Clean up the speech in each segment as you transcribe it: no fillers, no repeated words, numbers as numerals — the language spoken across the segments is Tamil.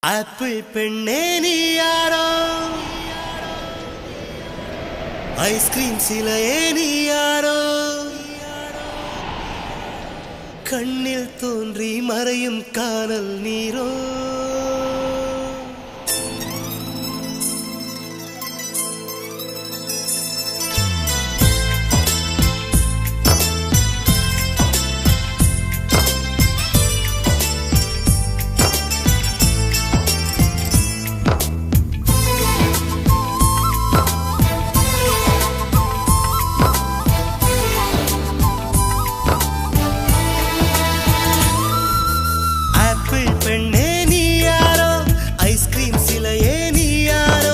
ஆப்பிள் பெண்ணே நீ யாரோ, ஐஸ்கிரீம் சிலையே நீ யாரோ, கண்ணில் தோன்றி மறையும் காணல் நீரோ. பெண்ணே நீ யாரோ, ஐஸ்கிரீம் சிலையே நீ யாரோ,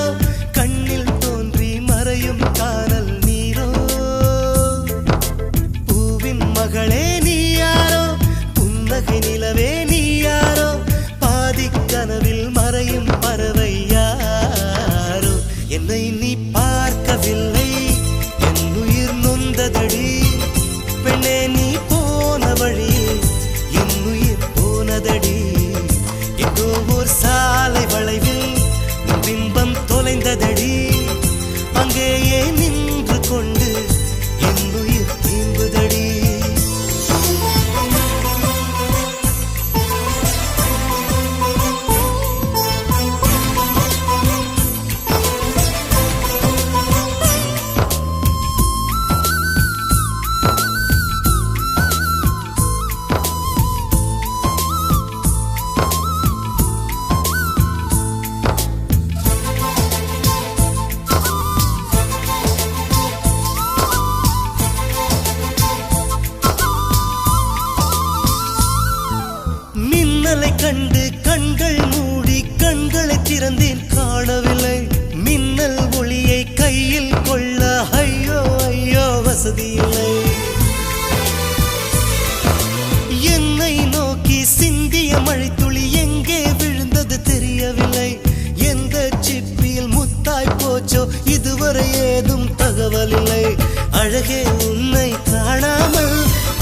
கண்ணில் தோன்றி மறையும் காணல் நீரோ. பூவின் மகளே நீ யாரோ, புன்னகை நிலவே நீ யாரோ, பாதி கனவில் மறையும் பறவை யாரோ. என்னை நீ பார்க்கவில்லை, என் உயிர் நொந்ததடி. பெண்ணே நீ போன வழியில் என் உயிர் போனதடி. ஓர் சாலை வளைவில் பிம்பம் தொலைந்ததடி. அங்கேயே நின்று கொண்டு என் உயிர் தீம்புதடி. கண்டு கண்கள் மூடி கண்களை திறந்தேன், காணவில்லை மின்னல் ஒளியை கையில் கொள்ள. ஐயோ ஐயோ வசதி இல்லை. என்னை நோக்கி சிந்திய மழைத்துளி எங்கே விழுந்தது தெரியவில்லை. எந்த சிப்பியில் முத்தாய் போச்சோ இதுவரை ஏதும் தகவல் இல்லை. அழகே உன்னை காணாமல்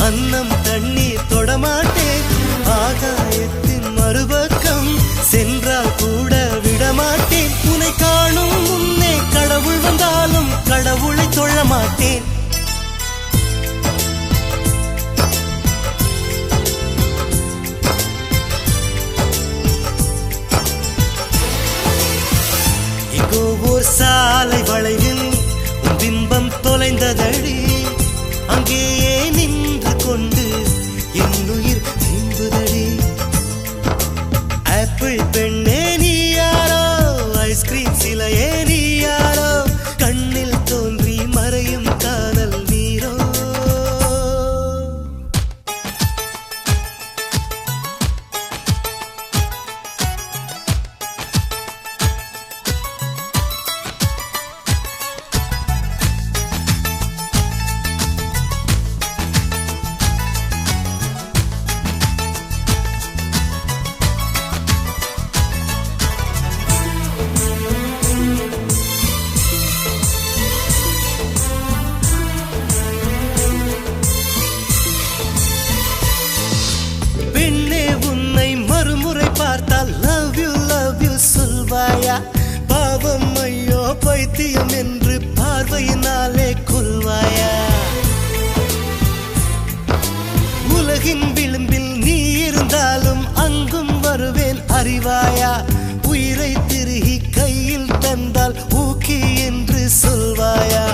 அன்னம் தண்ணீர் தொடமாட்டேன். ஆகாயத்தின் மறுபக்கம் சென்றால் கூட விடமாட்டேன். உன்னை காணும் முன்னே கடவுள் வந்தாலும் கடவுளை தொழ மாட்டேன். எங்கோ ஓர் சாலை வளைவில் உன் பிம்பம் தொலைந்ததடி. அங்கேயே நின்று கொண்டு என் உயிர் தீம்புதடி. ஆப்பிள் பெண்ணே நீ யாரோ, ஐஸ்கிரீம் சிலையே நீ யாரோ, கண்ணில் தோன்றி மறையும் காணல் நீரோ. லவ் யூ சொல்வாயா? பாவம் ஐயோ பைத்தியம் என்று பார்வையினாலே கொல்வாயா? உலகின் விளிம்பில் நீ இருந்தாலும் அங்கும் வருவேன் அறிவாயா? உயிரை திருகி கையில் தந்தால் ஊக்கி என்று சொல்வாயா?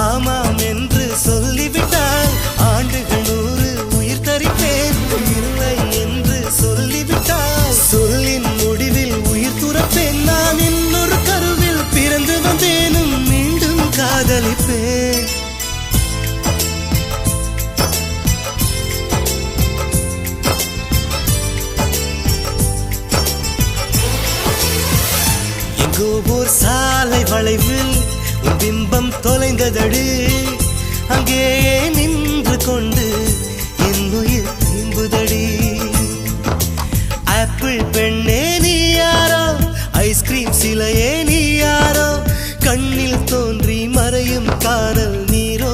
ஆமாம் என்று சொல்லிவிட்டால் ஆண்டுகள் 100 உயிர் தரிப்பேன். இல்லை என்று சொல்லிவிட்டால் சொல்லின் முடிவில் உயிர் துறப்பேன். நான் இன்னொரு கருவில் பிறந்து வந்தேனும் மீண்டும் காதலிப்பேன். எங்கோ ஓர் சாலை வளைவில் உன் பிம்பம் தொலைந்ததடி. அங்கேயே நின்று கொண்டு என் உயிர் தீம்புதடி. ஆப்பிள் பெண்ணே நீ யாரோ, ஐஸ்கிரீம் சிலையே நீ யாரோ, கண்ணில் தோன்றி மறையும் காணல் நீரோ.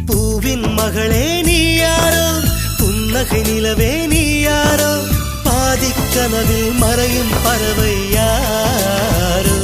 பூவின் மகளே நீ யாரோ, புன்னகை நிலவே நீ யாரோ, பாதி கனவில் மறையும் பறவை யாரோ